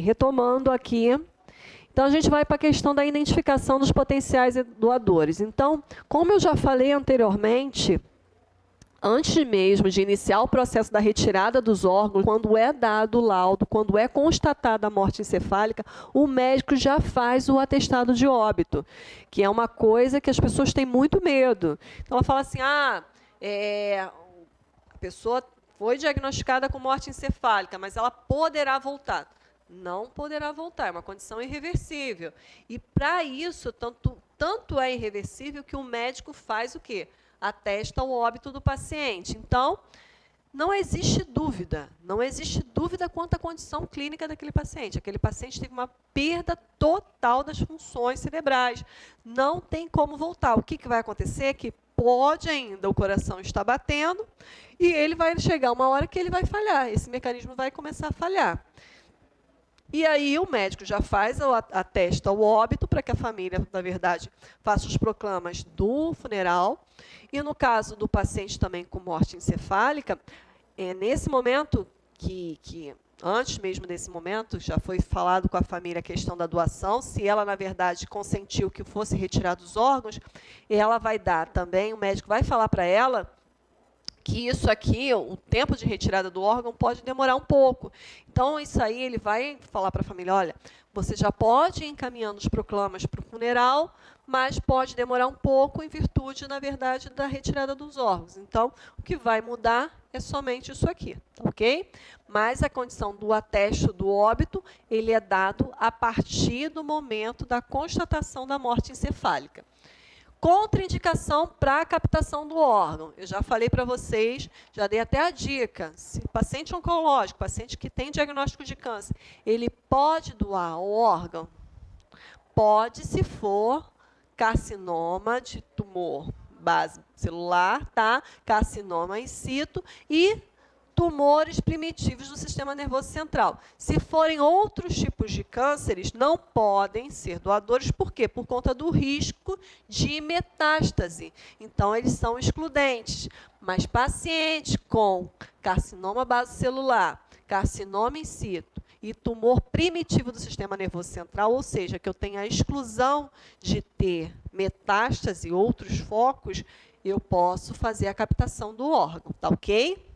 retomando aqui. Então, a gente vai para a questão da identificação dos potenciais doadores. Então, como eu já falei anteriormente, antes mesmo de iniciar o processo da retirada dos órgãos, quando é dado o laudo, quando é constatada a morte encefálica, o médico já faz o atestado de óbito, que é uma coisa que as pessoas têm muito medo. Então, ela fala assim, a pessoa foi diagnosticada com morte encefálica, mas ela poderá voltar. Não poderá voltar, é uma condição irreversível. E, para isso, tanto é irreversível que o médico faz o quê? Atesta o óbito do paciente. Então, não existe dúvida quanto à condição clínica daquele paciente. Aquele paciente teve uma perda total das funções cerebrais. Não tem como voltar. O que vai acontecer é que pode ainda o coração estar batendo e ele vai chegar uma hora que ele vai falhar. Esse mecanismo vai começar a falhar. E aí o médico já atesta o óbito para que a família, na verdade, faça os proclamas do funeral. E no caso do paciente também com morte encefálica, nesse momento, antes mesmo desse momento, já foi falado com a família a questão da doação, se ela, na verdade, consentiu que fosse retirado os órgãos, ela vai dar também, o médico vai falar para ela que isso aqui, o tempo de retirada do órgão pode demorar um pouco. Então, isso aí ele vai falar para a família, olha, você já pode ir encaminhando os proclamas para o funeral, mas pode demorar um pouco em virtude, na verdade, da retirada dos órgãos. Então, o que vai mudar é somente isso aqui, ok? Mas a condição do atesto do óbito, ele é dado a partir do momento da constatação da morte encefálica. Contraindicação para a captação do órgão. Eu já falei para vocês, já dei até a dica. Se paciente oncológico, paciente que tem diagnóstico de câncer, ele pode doar o órgão? Pode, se for carcinoma de tumor base celular, tá? Carcinoma in situ e tumores primitivos do sistema nervoso central. Se forem outros tipos de cânceres, não podem ser doadores. Por quê? Por conta do risco de metástase. Então, eles são excludentes. Mas pacientes com carcinoma basocelular, carcinoma in situ e tumor primitivo do sistema nervoso central, ou seja, que eu tenho a exclusão de ter metástase e outros focos, eu posso fazer a captação do órgão, tá ok?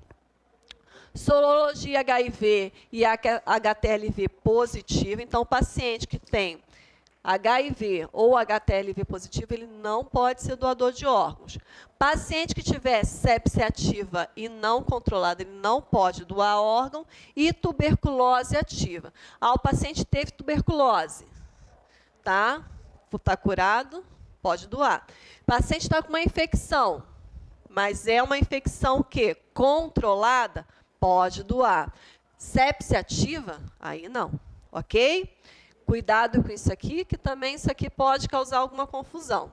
Sorologia HIV e HTLV positiva. Então, o paciente que tem HIV ou HTLV positivo, ele não pode ser doador de órgãos. Paciente que tiver sepse ativa e não controlada, ele não pode doar órgão. E tuberculose ativa. O paciente teve tuberculose, tá? Está curado, pode doar. O paciente está com uma infecção, mas é uma infecção que controlada, pode doar. Sepse ativa, aí não, ok? Cuidado com isso aqui, que também isso aqui pode causar alguma confusão.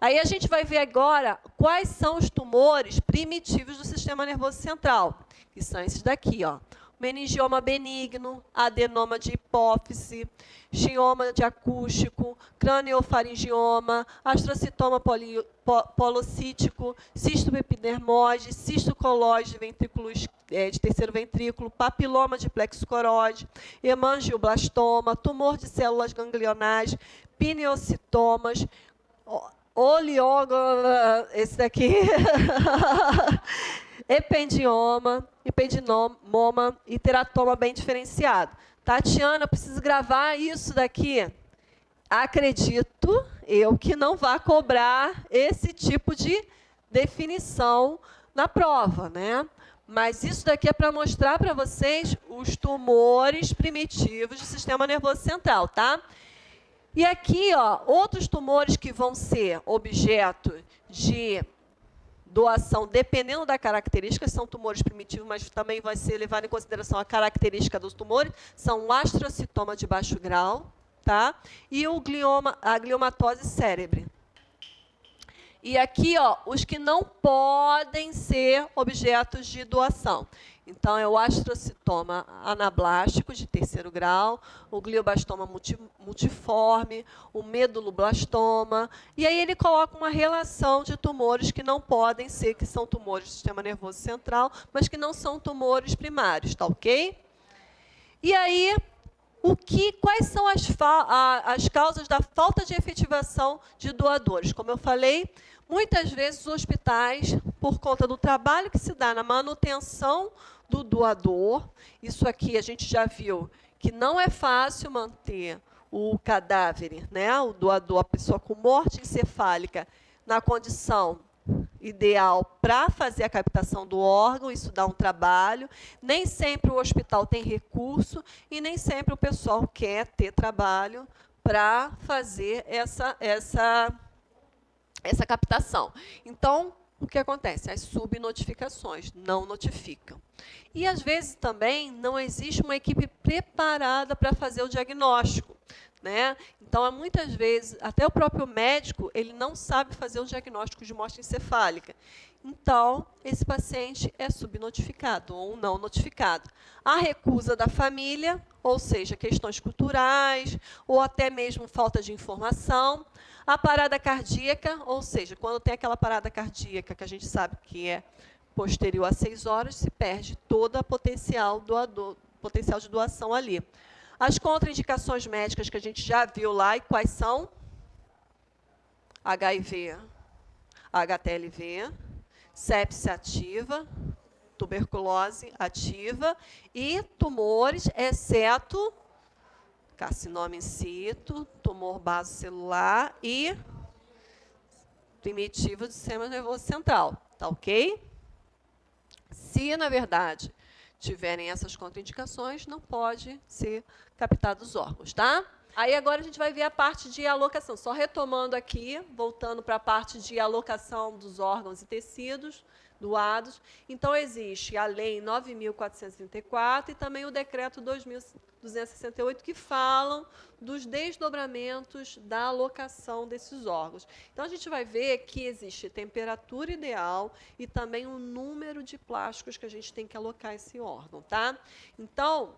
Aí a gente vai ver agora quais são os tumores primitivos do sistema nervoso central, que são esses daqui, ó. Meningioma benigno, adenoma de hipófise, xioma de acústico, craniofaringioma, astrocitoma polocítico, cisto epidermoide, cisto colóide de ventrículo de terceiro ventrículo, papiloma de plexo coroide, hemangioblastoma, tumor de células ganglionais, pineocitomas, esse daqui, ependinoma e teratoma bem diferenciado. Tatiana, eu preciso gravar isso daqui. Acredito eu que não vá cobrar esse tipo de definição na prova, né? Mas isso daqui é para mostrar para vocês os tumores primitivos do sistema nervoso central, tá? E aqui, ó, outros tumores que vão ser objeto de doação, dependendo da característica, são tumores primitivos, mas também vai ser levado em consideração a característica dos tumores, são o astrocitoma de baixo grau, tá? E a gliomatose cérebre. E aqui, ó, os que não podem ser objetos de doação. Então, é o astrocitoma anablástico de terceiro grau, o glioblastoma multiforme, o meduloblastoma. E aí ele coloca uma relação de tumores que não podem ser, que são tumores do sistema nervoso central, mas que não são tumores primários, tá ok? E aí, Quais são as causas da falta de efetivação de doadores? Como eu falei, muitas vezes os hospitais, por conta do trabalho que se dá na manutenção do doador, isso aqui a gente já viu que não é fácil manter o cadáver, né, o doador, a pessoa com morte encefálica, na condição ideal para fazer a captação do órgão, isso dá um trabalho. Nem sempre o hospital tem recurso e nem sempre o pessoal quer ter trabalho para fazer essa captação. Então, o que acontece? As subnotificações não notificam. E, às vezes, também não existe uma equipe preparada para fazer o diagnóstico, né? Então, muitas vezes, até o próprio médico, ele não sabe fazer o diagnóstico de morte encefálica. Então, esse paciente é subnotificado ou não notificado. A recusa da família, ou seja, questões culturais, ou até mesmo falta de informação. A parada cardíaca, ou seja, quando tem aquela parada cardíaca que a gente sabe que é posterior a 6 horas, se perde todo o potencial de doação ali. As contraindicações médicas que a gente já viu lá, e quais são? HIV, HTLV, sepse ativa, tuberculose ativa e tumores, exceto carcinoma in situ, tumor basocelular e primitivo do sistema nervoso central. Tá ok? Se, na verdade, tiverem essas contraindicações, não pode ser captados os órgãos, tá? Aí agora a gente vai ver a parte de alocação. Só retomando aqui, voltando para a parte de alocação dos órgãos e tecidos doados. Então, existe a Lei 9.434 e também o Decreto 2.268, que falam dos desdobramentos da alocação desses órgãos. Então, a gente vai ver que existe temperatura ideal e também o número de plásticos que a gente tem que alocar esse órgão, tá? Então,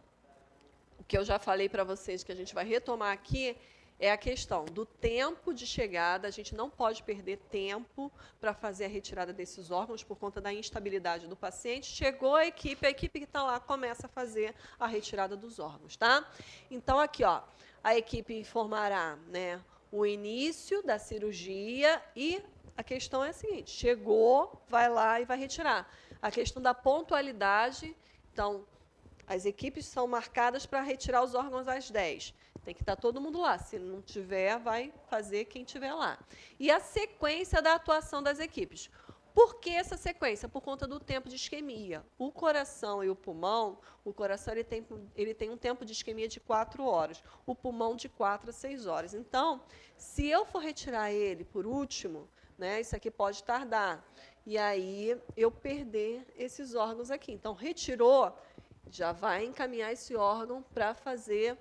o que eu já falei para vocês, que a gente vai retomar aqui, é a questão do tempo de chegada. A gente não pode perder tempo para fazer a retirada desses órgãos por conta da instabilidade do paciente. Chegou a equipe que está lá começa a fazer a retirada dos órgãos, tá? Então, aqui, ó, a equipe informará, né, o início da cirurgia e a questão é a seguinte: chegou, vai lá e vai retirar. A questão da pontualidade, então, as equipes são marcadas para retirar os órgãos às 10. Tem que estar todo mundo lá. Se não tiver, vai fazer quem estiver lá. E a sequência da atuação das equipes. Por que essa sequência? Por conta do tempo de isquemia. O coração e o pulmão, o coração ele tem um tempo de isquemia de 4 horas, o pulmão de 4 a 6 horas. Então, se eu for retirar ele por último, né, isso aqui pode tardar. E aí eu perder esses órgãos aqui. Então, retirou, já vai encaminhar esse órgão para fazer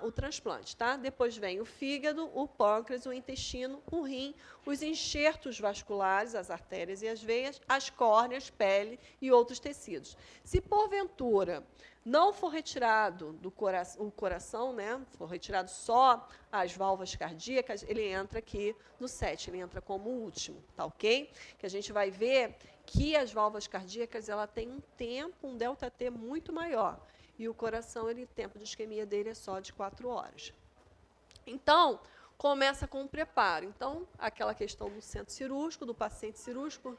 o transplante, tá? Depois vem o fígado, o pâncreas, o intestino, o rim, os enxertos vasculares, as artérias e as veias, as córneas, pele e outros tecidos. Se porventura não for retirado o coração, né, for retirado só as válvulas cardíacas, ele entra aqui no 7, ele entra como último, tá ok? Que a gente vai ver que as válvulas cardíacas ela tem um tempo, um ΔT muito maior. E o coração, o tempo de isquemia dele é só de 4 horas. Então, começa com o preparo. Então, aquela questão do centro cirúrgico, do paciente cirúrgico.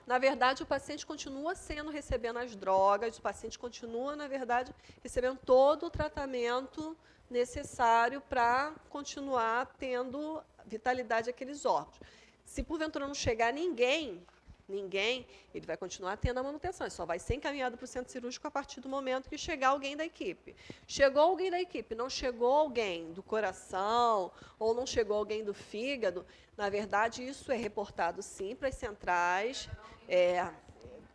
Na verdade, o paciente continua recebendo as drogas, o paciente continua, na verdade, recebendo todo o tratamento necessário para continuar tendo vitalidade àqueles órgãos. Se porventura não chegar ninguém, ele vai continuar tendo a manutenção. Ele só vai ser encaminhado para o centro cirúrgico a partir do momento que chegar alguém da equipe. Chegou alguém da equipe, não chegou alguém do coração ou não chegou alguém do fígado, na verdade, isso é reportado, sim, para as centrais.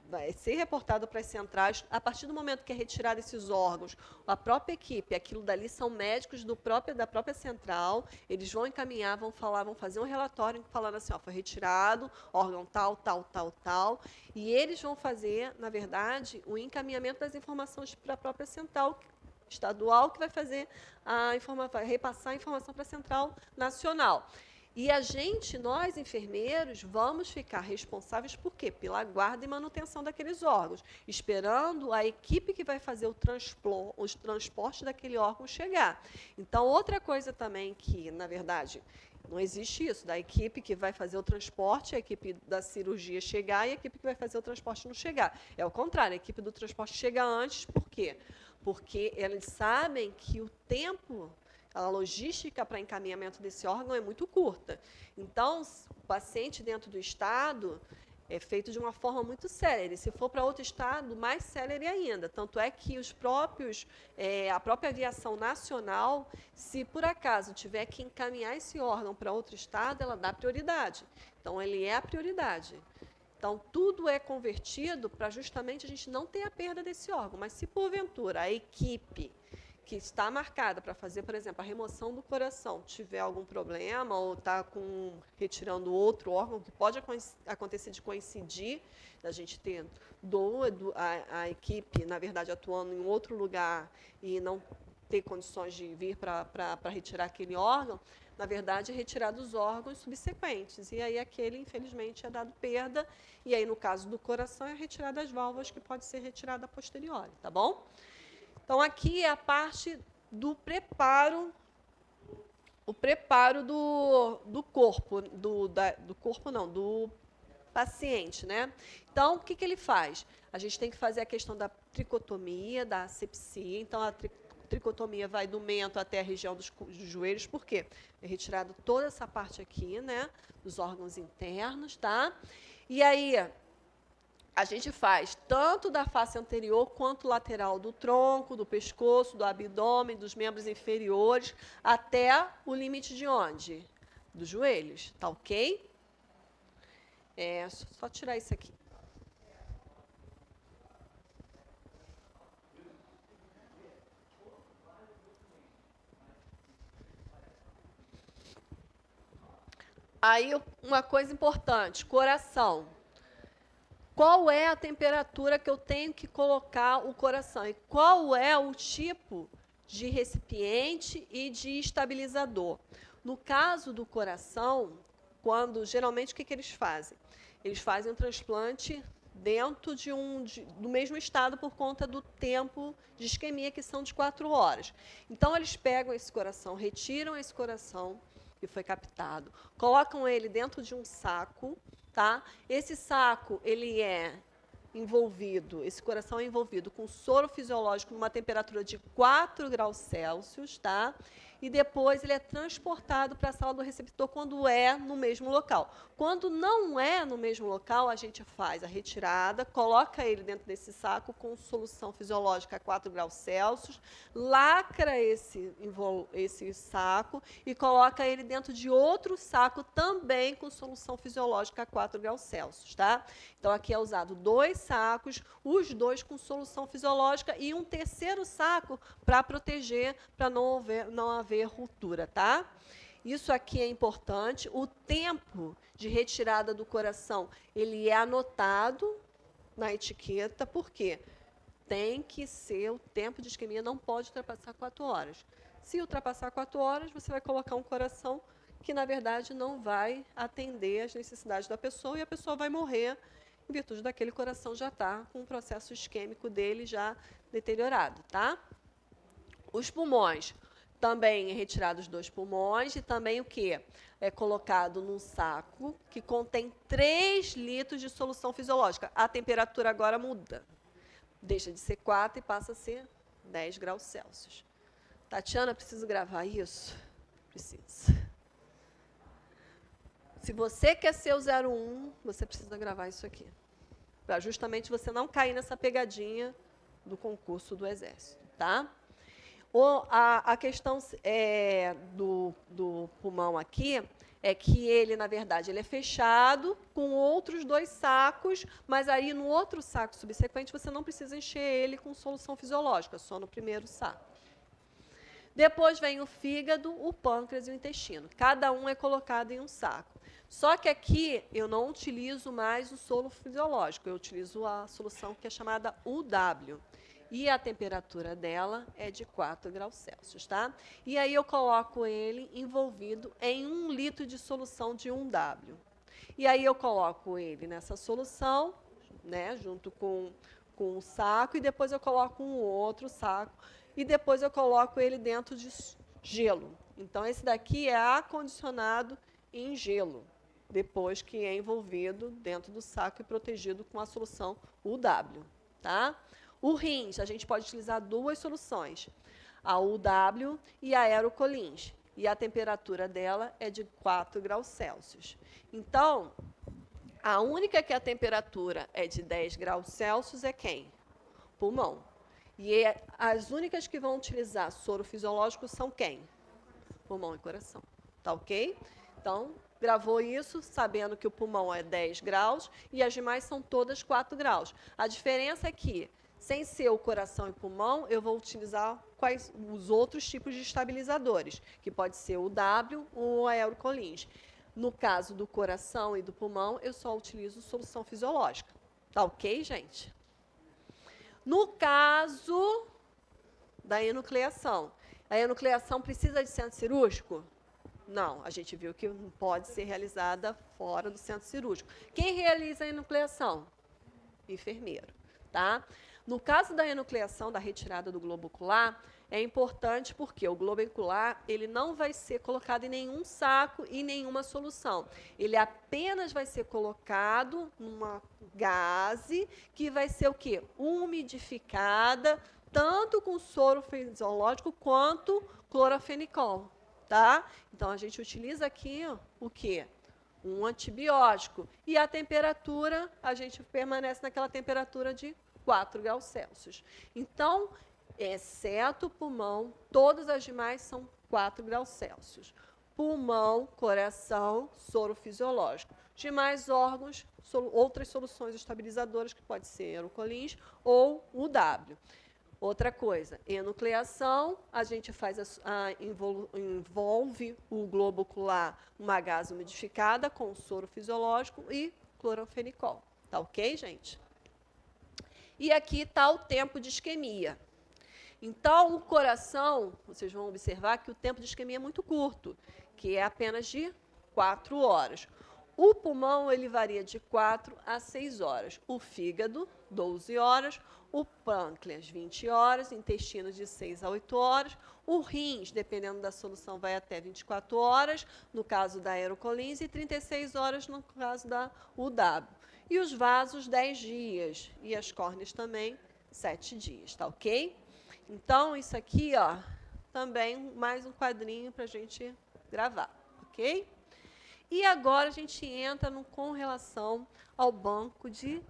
Vai ser reportado para as centrais. A partir do momento que é retirado esses órgãos, a própria equipe, aquilo dali são médicos da própria central, eles vão encaminhar, vão fazer um relatório falando assim, ó, foi retirado, órgão tal, tal, tal, tal, e eles vão fazer, na verdade, o encaminhamento das informações para a própria central estadual, que vai fazer vai repassar a informação para a central nacional. E a gente, nós enfermeiros, vamos ficar responsáveis por quê? Pela guarda e manutenção daqueles órgãos, esperando a equipe que vai fazer os transportes daquele órgão chegar. Então, outra coisa também que, na verdade, não existe isso, da equipe que vai fazer o transporte, a equipe da cirurgia chegar e a equipe que vai fazer o transporte não chegar. É o contrário, a equipe do transporte chega antes, por quê? Porque eles sabem que o tempo, a logística para encaminhamento desse órgão é muito curta. Então, o paciente dentro do estado é feito de uma forma muito célere. Se for para outro estado, mais célere ainda. Tanto é que a própria aviação nacional, se por acaso tiver que encaminhar esse órgão para outro estado, ela dá prioridade. Então, ele é a prioridade. Então, tudo é convertido para justamente a gente não ter a perda desse órgão. Mas se porventura a equipe que está marcada para fazer, por exemplo, a remoção do coração, tiver algum problema ou está retirando outro órgão, que pode acontecer de coincidir, da gente ter a equipe, na verdade, atuando em outro lugar e não ter condições de vir para retirar aquele órgão, na verdade, é retirado os órgãos subsequentes. E aí aquele, infelizmente, é dado perda. E aí, no caso do coração, é retirada as válvulas, que pode ser retirada a posteriori, tá bom? Então, aqui é a parte do preparo, o preparo do corpo, do corpo não, do paciente, né? Então, o que ele faz? A gente tem que fazer a questão da tricotomia, da asepsia. Então, a tricotomia vai do mento até a região dos joelhos, por quê? É retirado toda essa parte aqui, né, dos órgãos internos, tá? E aí, a gente faz tanto da face anterior quanto lateral do tronco, do pescoço, do abdômen, dos membros inferiores, até o limite de onde? Dos joelhos, tá ok? É só tirar isso aqui. Aí, uma coisa importante, coração. Qual é a temperatura que eu tenho que colocar o coração? E qual é o tipo de recipiente e de estabilizador? No caso do coração, geralmente, o que eles fazem? Eles fazem um transplante dentro do mesmo estado por conta do tempo de isquemia, que são de 4 horas. Então, eles pegam esse coração, retiram esse coração que foi captado, colocam ele dentro de um saco, tá? Esse saco, ele é envolvido, esse coração é envolvido com soro fisiológico numa temperatura de 4 graus Celsius, tá? E depois ele é transportado para a sala do receptor quando é no mesmo local. Quando não é no mesmo local, a gente faz a retirada, coloca ele dentro desse saco com solução fisiológica a 4 graus Celsius, lacra esse saco e coloca ele dentro de outro saco também com solução fisiológica a 4 graus Celsius, tá? Então, aqui é usado 2 sacos, os 2 com solução fisiológica e um terceiro saco para proteger, para não haver ruptura, tá? Isso aqui é importante. O tempo de retirada do coração, ele é anotado na etiqueta, por quê? Tem que ser, o tempo de isquemia não pode ultrapassar 4 horas. Se ultrapassar 4 horas, você vai colocar um coração que, na verdade, não vai atender às necessidades da pessoa e a pessoa vai morrer em virtude daquele coração já estar com o processo isquêmico dele já deteriorado, tá? Os pulmões, também é retirado os 2 pulmões e também o quê? É colocado num saco que contém 3 litros de solução fisiológica. A temperatura agora muda. Deixa de ser 4 e passa a ser 10 graus Celsius. Tatiana, preciso gravar isso? Precisa. Se você quer ser o 01, você precisa gravar isso aqui. Para justamente você não cair nessa pegadinha do concurso do Exército, tá? A questão do pulmão aqui é que ele, na verdade, ele é fechado com outros 2 sacos, mas aí no outro saco subsequente você não precisa encher ele com solução fisiológica, só no primeiro saco. Depois vem o fígado, o pâncreas e o intestino. Cada um é colocado em um saco. Só que aqui eu não utilizo mais o soro fisiológico, eu utilizo a solução que é chamada UW. e a temperatura dela é de 4 graus Celsius, tá? E aí eu coloco ele envolvido em 1 litro de solução de 1W. E aí eu coloco ele nessa solução, né, junto com um saco, e depois eu coloco um outro saco, e depois eu coloco ele dentro de gelo. Então, esse daqui é acondicionado em gelo, depois que é envolvido dentro do saco e protegido com a solução UW. Tá? O rins, a gente pode utilizar 2 soluções, a UW e a aerocolins, e a temperatura dela é de 4 graus Celsius. Então, a única que a temperatura é de 10 graus Celsius é quem? Pulmão. E as únicas que vão utilizar soro fisiológico são quem? Pulmão e coração. Tá ok? Então, gravou isso, sabendo que o pulmão é 10 graus e as demais são todas 4 graus. A diferença é que, sem ser o coração e pulmão, eu vou utilizar quais os outros tipos de estabilizadores, que pode ser o W ou o aerocolins. No caso do coração e do pulmão, eu só utilizo solução fisiológica. Tá ok, gente? No caso da enucleação, a enucleação precisa de centro cirúrgico? Não, a gente viu que não pode ser realizada fora do centro cirúrgico. Quem realiza a enucleação? Enfermeiro, tá? No caso da enucleação, da retirada do globo ocular, é importante porque o globo ocular ele não vai ser colocado em nenhum saco e nenhuma solução. Ele apenas vai ser colocado numa gaze que vai ser o quê? Umidificada, tanto com soro fisiológico quanto clorofenicol, tá? Então, a gente utiliza aqui o quê? Um antibiótico. E a temperatura, a gente permanece naquela temperatura de 4 graus Celsius. Então, exceto o pulmão, todas as demais são 4 graus Celsius. Pulmão, coração, soro fisiológico. Demais órgãos, outras soluções estabilizadoras, que pode ser aerocolins ou UW. Outra coisa, enucleação, a gente faz envolve o globo ocular numa gase umidificada com soro fisiológico e clorofenicol. Tá ok, gente? E aqui está o tempo de isquemia. Então, o coração, vocês vão observar que o tempo de isquemia é muito curto, que é apenas de 4 horas. O pulmão, ele varia de 4 a 6 horas. O fígado, 12 horas. O pâncreas, 20 horas. Intestino, de 6 a 8 horas. O rins, dependendo da solução, vai até 24 horas, no caso da aerocolins, e 36 horas no caso da UW. E os vasos, 10 dias. E as córneas também, 7 dias. Tá ok? Então, isso aqui, ó, também mais um quadrinho para a gente gravar. Ok? E agora a gente entra com relação ao banco de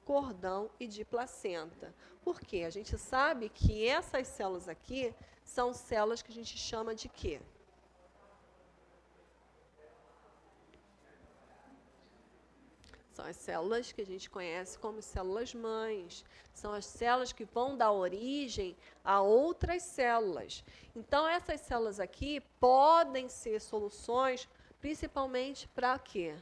cordão e de placenta. Por quê? A gente sabe que essas células aqui são células que a gente chama de quê? São as células que a gente conhece como células-mães. São as células que vão dar origem a outras células. Então, essas células aqui podem ser soluções principalmente para quê?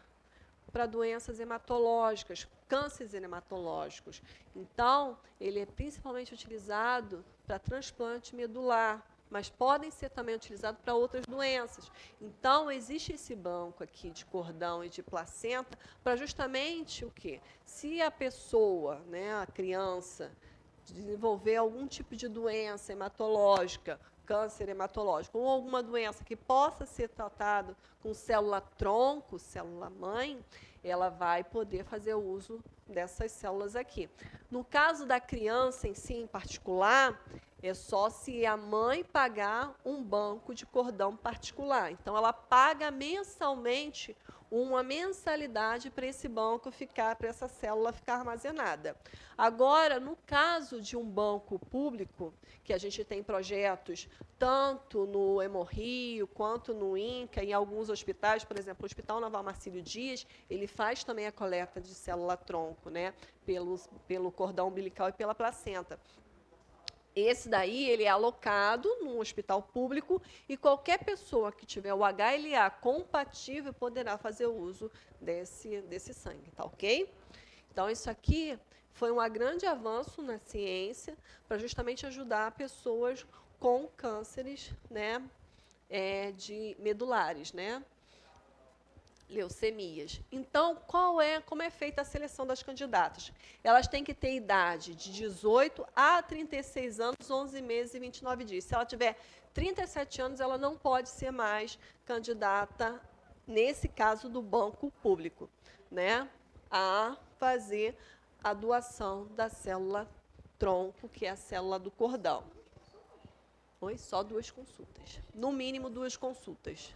Para doenças hematológicas, cânceres hematológicos. Então, ele é principalmente utilizado para transplante medular, mas podem ser também utilizados para outras doenças. Então, existe esse banco aqui de cordão e de placenta para justamente o quê? Se a pessoa, né, a criança, desenvolver algum tipo de doença hematológica, câncer hematológico, ou alguma doença que possa ser tratada com célula-tronco, célula-mãe, ela vai poder fazer uso dessas células aqui. No caso da criança em si, em particular, é só se a mãe pagar um banco de cordão particular. Então, ela paga mensalmente uma mensalidade para esse banco ficar, para essa célula ficar armazenada. Agora, no caso de um banco público, que a gente tem projetos tanto no Hemorrio quanto no INCA, em alguns hospitais, por exemplo, o Hospital Naval Marcílio Dias, ele faz também a coleta de célula-tronco, né, pelo cordão umbilical e pela placenta. Esse daí, ele é alocado num hospital público e qualquer pessoa que tiver o HLA compatível poderá fazer uso desse sangue, tá ok? Então, isso aqui foi um grande avanço na ciência para justamente ajudar pessoas com cânceres, né, de medulares, né, leucemias. Então, como é feita a seleção das candidatas? Elas têm que ter idade de 18 a 36 anos, 11 meses e 29 dias. Se ela tiver 37 anos, ela não pode ser mais candidata, nesse caso do banco público, né, a fazer a doação da célula tronco, que é a célula do cordão. Oi? Só 2 consultas. No mínimo 2 consultas.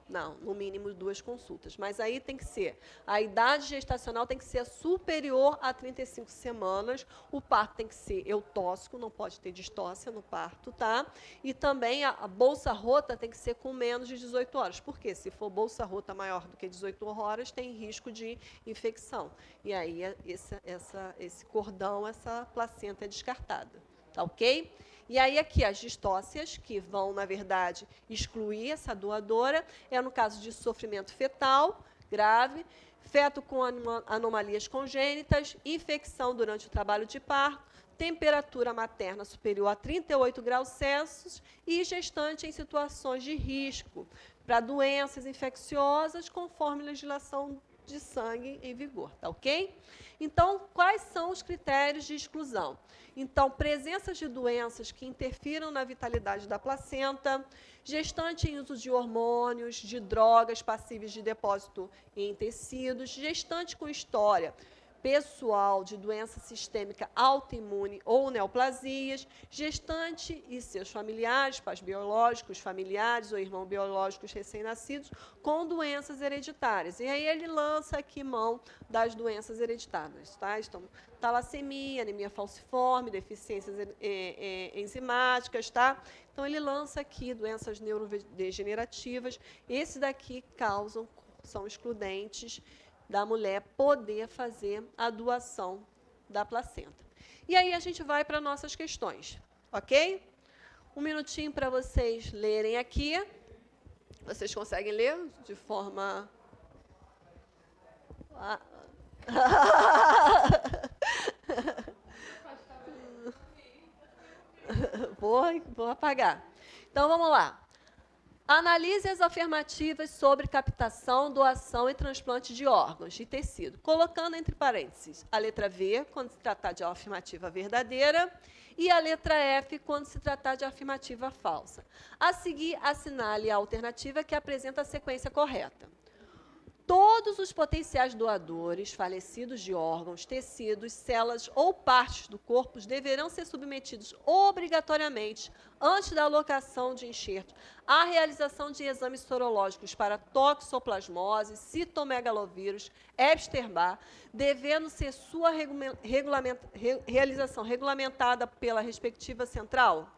Não, no mínimo 2 consultas. Mas aí tem que ser, a idade gestacional tem que ser superior a 35 semanas, o parto tem que ser eutóxico, não pode ter distócia no parto, tá? E também a bolsa rota tem que ser com menos de 18 horas. Por quê? Se for bolsa rota maior do que 18 horas, tem risco de infecção. E aí esse cordão, essa placenta é descartada. Tá ok? E aí aqui as distócias, que vão, na verdade, excluir essa doadora, é no caso de sofrimento fetal grave, feto com anomalias congênitas, infecção durante o trabalho de parto, temperatura materna superior a 38 graus Celsius e gestante em situações de risco para doenças infecciosas, conforme legislação de sangue em vigor, tá ok? Então, quais são os critérios de exclusão? Então, presença de doenças que interfiram na vitalidade da placenta, gestante em uso de hormônios, de drogas passíveis de depósito em tecidos, gestante com história pessoal de doença sistêmica autoimune ou neoplasias, gestante e seus familiares, pais biológicos, familiares ou irmãos biológicos recém-nascidos com doenças hereditárias. E aí ele lança aqui mão das doenças hereditárias, tá? Então, talassemia, anemia falciforme, deficiências enzimáticas, tá? Então, ele lança aqui doenças neurodegenerativas. Esses daqui são excludentes da mulher poder fazer a doação da placenta. E aí a gente vai para nossas questões, ok? Um minutinho para vocês lerem aqui. Vocês conseguem ler de forma... Vou apagar. Então, vamos lá. Analise as afirmativas sobre captação, doação e transplante de órgãos e tecido, colocando entre parênteses a letra V, quando se tratar de afirmativa verdadeira, e a letra F, quando se tratar de afirmativa falsa. A seguir, assinale a alternativa que apresenta a sequência correta. Todos os potenciais doadores falecidos de órgãos, tecidos, células ou partes do corpo deverão ser submetidos obrigatoriamente, antes da alocação de enxerto, à realização de exames sorológicos para toxoplasmose, citomegalovírus, Epstein-Barr, devendo ser sua realização regulamentada pela respectiva central?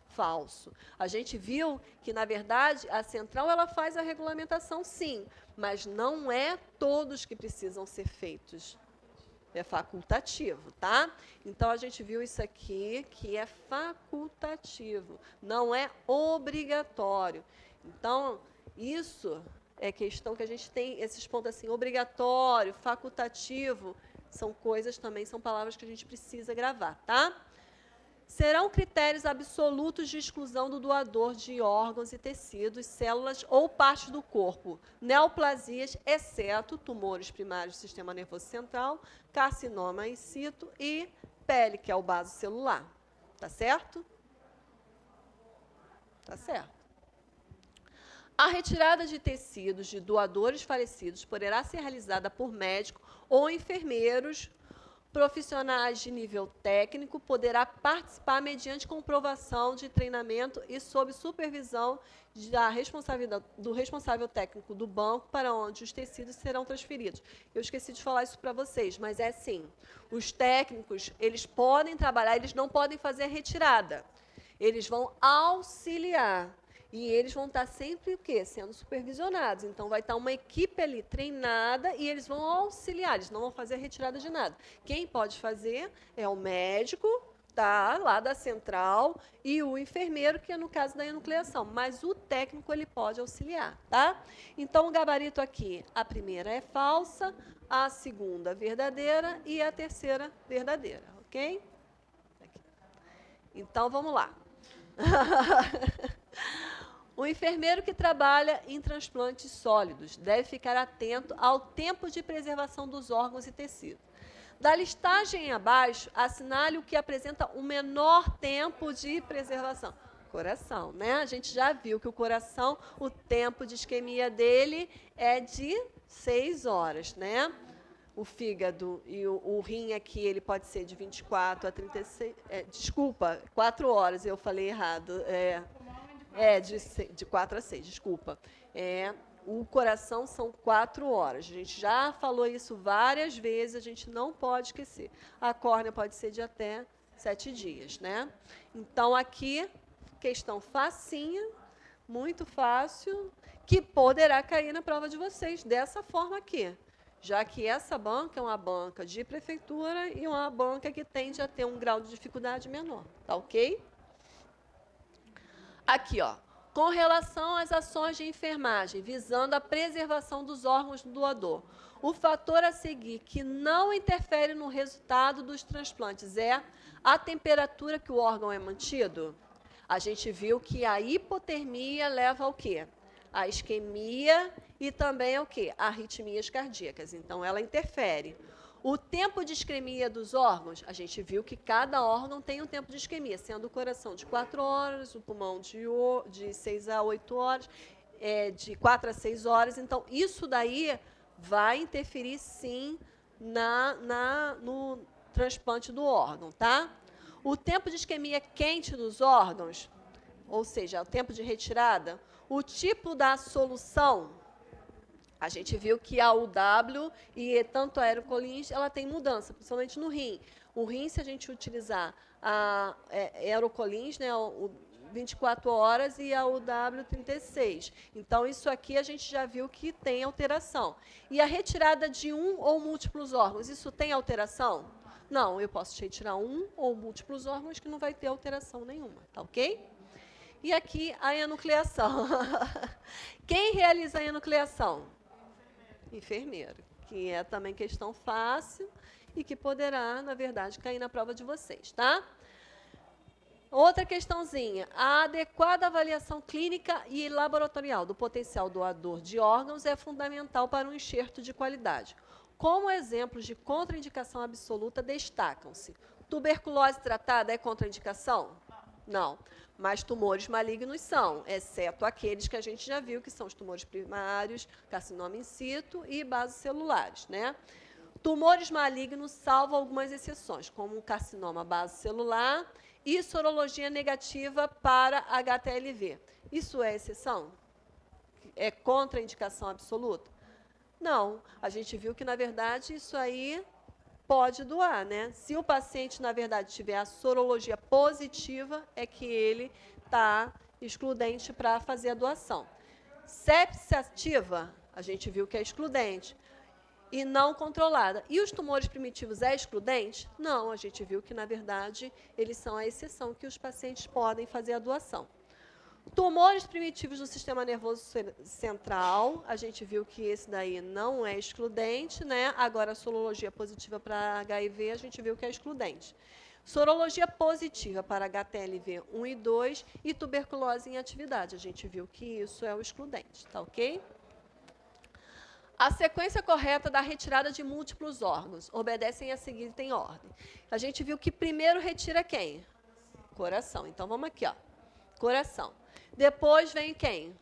Falso. A gente viu que, na verdade, a central ela faz a regulamentação, sim, mas não é todos que precisam ser feitos. É facultativo, tá? Então, a gente viu isso aqui, que é facultativo, não é obrigatório. Então, isso é questão que a gente tem, esses pontos assim, obrigatório, facultativo, são coisas também, são palavras que a gente precisa gravar, tá? Serão critérios absolutos de exclusão do doador de órgãos e tecidos, células ou partes do corpo, neoplasias, exceto tumores primários do sistema nervoso central, carcinoma in situ e pele, que é o baso celular. Tá certo? Tá certo. A retirada de tecidos de doadores falecidos poderá ser realizada por médico ou enfermeiros profissionais de nível técnico, poderá participar mediante comprovação de treinamento e sob supervisão do responsável técnico do banco para onde os tecidos serão transferidos. Eu esqueci de falar isso para vocês, mas é assim, os técnicos, eles podem trabalhar, eles não podem fazer a retirada, eles vão auxiliar. E eles vão estar sempre o quê? Sendo supervisionados. Então, vai estar uma equipe ali treinada e eles vão auxiliar, eles não vão fazer a retirada de nada. Quem pode fazer é o médico, Tá, lá da central, e o enfermeiro, que é no caso da enucleação. Mas o técnico, ele pode auxiliar, tá? Então, o gabarito aqui, a primeira é falsa, a segunda verdadeira e a terceira verdadeira, ok? Aqui. Então, vamos lá. O enfermeiro que trabalha em transplantes sólidos deve ficar atento ao tempo de preservação dos órgãos e tecidos. Da listagem abaixo, assinale o que apresenta o menor tempo de preservação. Coração, né? A gente já viu que o coração, o tempo de isquemia dele é de 6 horas, né? O fígado e o rim aqui, ele pode ser de 24 a 36... desculpa, 4 horas, eu falei errado. De 4 a 6, desculpa. O coração são 4 horas. A gente já falou isso várias vezes, a gente não pode esquecer. A córnea pode ser de até 7 dias, né? Então, aqui, questão facinha, muito fácil, que poderá cair na prova de vocês, dessa forma aqui. Já que essa banca é uma banca de prefeitura e uma banca que tende a ter um grau de dificuldade menor, tá ok? Aqui, ó. Com relação às ações de enfermagem, visando a preservação dos órgãos do doador, o fator a seguir que não interfere no resultado dos transplantes é a temperatura que o órgão é mantido. A gente viu que a hipotermia leva ao quê? A isquemia e também ao quê? Arritmias cardíacas. Então, ela interfere. O tempo de isquemia dos órgãos, a gente viu que cada órgão tem um tempo de isquemia, sendo o coração de 4 horas, o pulmão de 6 a 8 horas, de 4 a 6 horas. Então, isso daí vai interferir, sim, no transplante do órgão, tá? O tempo de isquemia quente dos órgãos, ou seja, o tempo de retirada, o tipo da solução. A gente viu que a UW e tanto a aerocolins, ela tem mudança, principalmente no rim. O rim, se a gente utilizar a aerocolins, né, o 24 horas e a UW 36. Então, isso aqui a gente já viu que tem alteração. E a retirada de um ou múltiplos órgãos, isso tem alteração? Não, eu posso retirar um ou múltiplos órgãos que não vai ter alteração nenhuma, tá ok? E aqui a enucleação. Quem realiza a enucleação? Enfermeiro, que é também questão fácil e que poderá, na verdade, cair na prova de vocês, tá? Outra questãozinha, a adequada avaliação clínica e laboratorial do potencial doador de órgãos é fundamental para um enxerto de qualidade. Como exemplos de contraindicação absoluta destacam-se: tuberculose tratada é contraindicação? Não. Mas tumores malignos são, exceto aqueles que a gente já viu, que são os tumores primários, carcinoma in situ e basocelulares, né? Tumores malignos, salvo algumas exceções, como o carcinoma basocelular e sorologia negativa para HTLV. Isso é exceção? É contraindicação absoluta? Não. A gente viu que, na verdade, isso aí pode doar, né? Se o paciente, na verdade, tiver a sorologia positiva, é que ele está excludente para fazer a doação. Sepse ativa, a gente viu que é excludente e não controlada. E os tumores primitivos é excludente? Não, a gente viu que, na verdade, eles são a exceção que os pacientes podem fazer a doação. Tumores primitivos do sistema nervoso central, a gente viu que esse daí não é excludente, né? Agora, a sorologia positiva para HIV, a gente viu que é excludente. Sorologia positiva para HTLV 1 e 2 e tuberculose em atividade, a gente viu que isso é o excludente, tá ok? A sequência correta da retirada de múltiplos órgãos obedecem a seguir em ordem. A gente viu que primeiro retira quem? Coração. Então, vamos aqui, ó. Coração. Depois vem quem?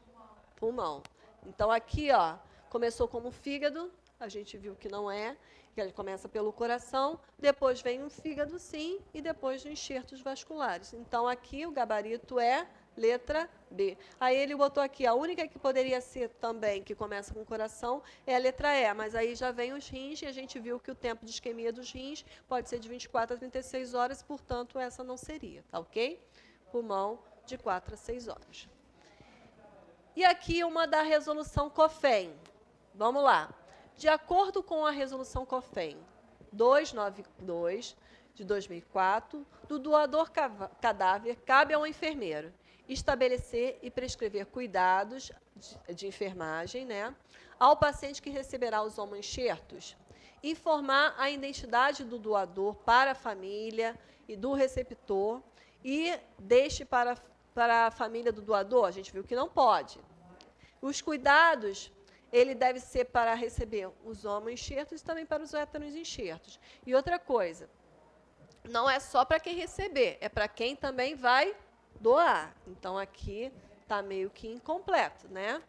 Pulmão. Então, aqui, ó, começou como fígado, a gente viu que não é, que ele começa pelo coração, depois vem um fígado, sim, e depois enxertos vasculares. Então, aqui o gabarito é letra B. Aí ele botou aqui, a única que poderia ser também, que começa com coração, é a letra E, mas aí já vem os rins, e a gente viu que o tempo de isquemia dos rins pode ser de 24 a 36 horas, portanto, essa não seria, tá ok? Pulmão, de 4 a 6 horas. E aqui uma da resolução COFEN. Vamos lá. De acordo com a resolução COFEN 292, de 2004, do doador cadáver, cabe ao enfermeiro estabelecer e prescrever cuidados de enfermagem, né, ao paciente que receberá os homoenxertos, informar a identidade do doador para a família e do receptor e deixe para a família do doador, a gente viu que não pode. Os cuidados, ele deve ser para receber os homoenxertos e também para os heteroenxertos. E outra coisa, não é só para quem receber, é para quem também vai doar. Então, aqui está meio que incompleto, né?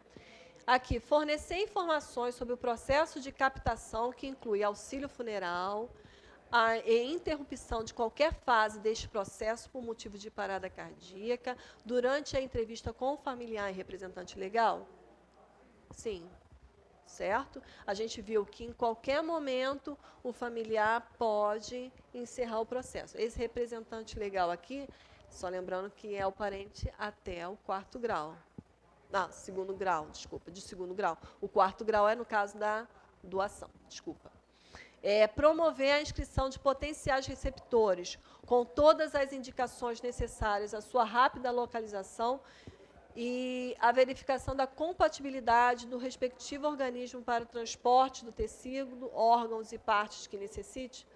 Aqui, fornecer informações sobre o processo de captação, que inclui auxílio funeral e interrupção de qualquer fase deste processo por motivo de parada cardíaca, durante a entrevista com o familiar e representante legal? Sim. Certo? A gente viu que em qualquer momento o familiar pode encerrar o processo. Esse representante legal aqui, só lembrando que é o parente até o 4º grau. Não, 2º grau, desculpa, de 2º grau. O 4º grau é no caso da doação, desculpa. Promover a inscrição de potenciais receptores, com todas as indicações necessárias à sua rápida localização e a verificação da compatibilidade do respectivo organismo para o transporte do tecido, órgãos e partes que necessite.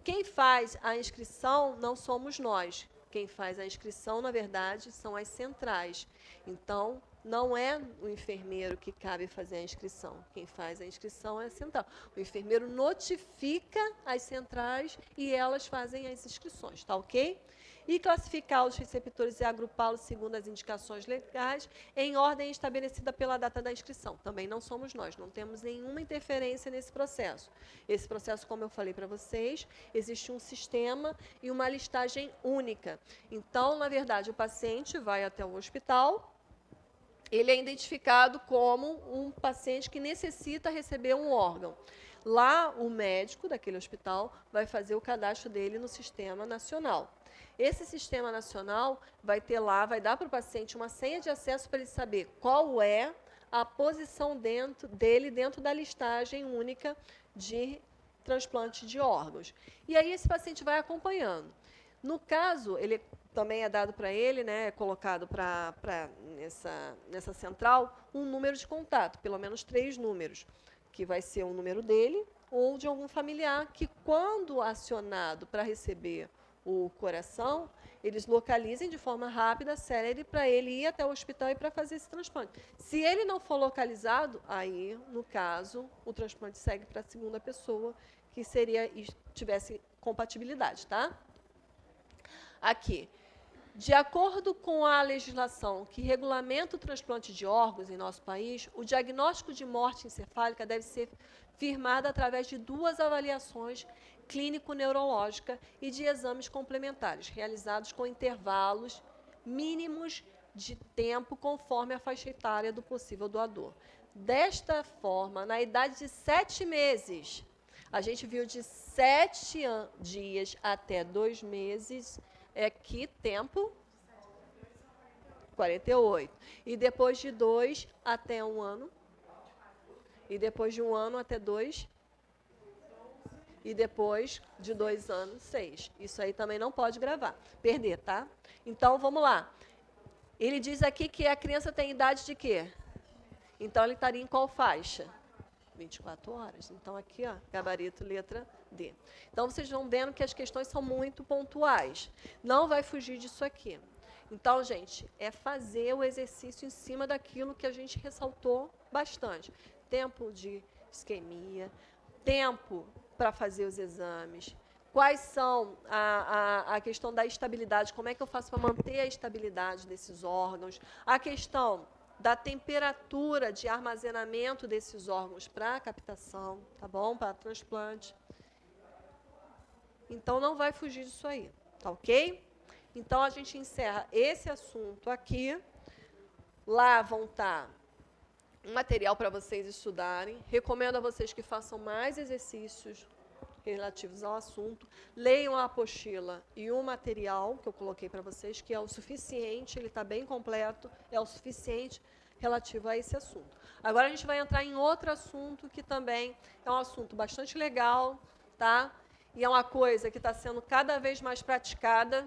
Quem faz a inscrição não somos nós. Quem faz a inscrição, na verdade, são as centrais. Então, não é o enfermeiro que cabe fazer a inscrição. Quem faz a inscrição é a central. O enfermeiro notifica as centrais e elas fazem as inscrições, tá ok? E classificar os receptores e agrupá-los segundo as indicações legais em ordem estabelecida pela data da inscrição. Também não somos nós, não temos nenhuma interferência nesse processo. Esse processo, como eu falei para vocês, existe um sistema e uma listagem única. Então, na verdade, o paciente vai até o hospital, ele é identificado como um paciente que necessita receber um órgão. Lá, o médico daquele hospital vai fazer o cadastro dele no Sistema Nacional. Esse Sistema Nacional vai ter lá, vai dar para o paciente uma senha de acesso para ele saber qual é a posição dele dentro da listagem única de transplante de órgãos. E aí esse paciente vai acompanhando. No caso, ele também é dado para ele, né, é colocado nessa central, um número de contato, pelo menos 3 números, que vai ser o número dele ou de algum familiar que, quando acionado para receber o coração, eles localizem de forma rápida, célere, para ele ir até o hospital e para fazer esse transplante. Se ele não for localizado, aí, no caso, o transplante segue para a segunda pessoa, que tivesse compatibilidade, tá? Aqui. De acordo com a legislação que regulamenta o transplante de órgãos em nosso país, o diagnóstico de morte encefálica deve ser firmado através de 2 avaliações clínico-neurológica e de exames complementares, realizados com intervalos mínimos de tempo conforme a faixa etária do possível doador. Desta forma, na idade de 7 meses, a gente viu de 7 dias até 2 meses, que tempo? 48. E depois de 2 até 1 ano? E depois de 1 ano até 2? E depois de 2 anos, 6. Isso aí também não pode gravar. Perder, tá? Então, vamos lá. Ele diz aqui que a criança tem idade de quê? Então, ele estaria em qual faixa? 24 horas. Então, aqui, ó, gabarito, letra D. Então, vocês vão vendo que as questões são muito pontuais. Não vai fugir disso aqui. Então, gente, é fazer o exercício em cima daquilo que a gente ressaltou bastante. Tempo de isquemia, tempo para fazer os exames, quais são a questão da estabilidade, como é que eu faço para manter a estabilidade desses órgãos, a questão da temperatura de armazenamento desses órgãos para captação, tá bom? Para transplante. Então, não vai fugir disso aí, tá ok? Então, a gente encerra esse assunto aqui. Lá vão estar um material para vocês estudarem. Recomendo a vocês que façam mais exercícios relativos ao assunto. Leiam a apostila e o material que eu coloquei para vocês, que é o suficiente, ele está bem completo, é o suficiente relativo a esse assunto. Agora, a gente vai entrar em outro assunto, que também é um assunto bastante legal, tá? e é uma coisa que está sendo cada vez mais praticada.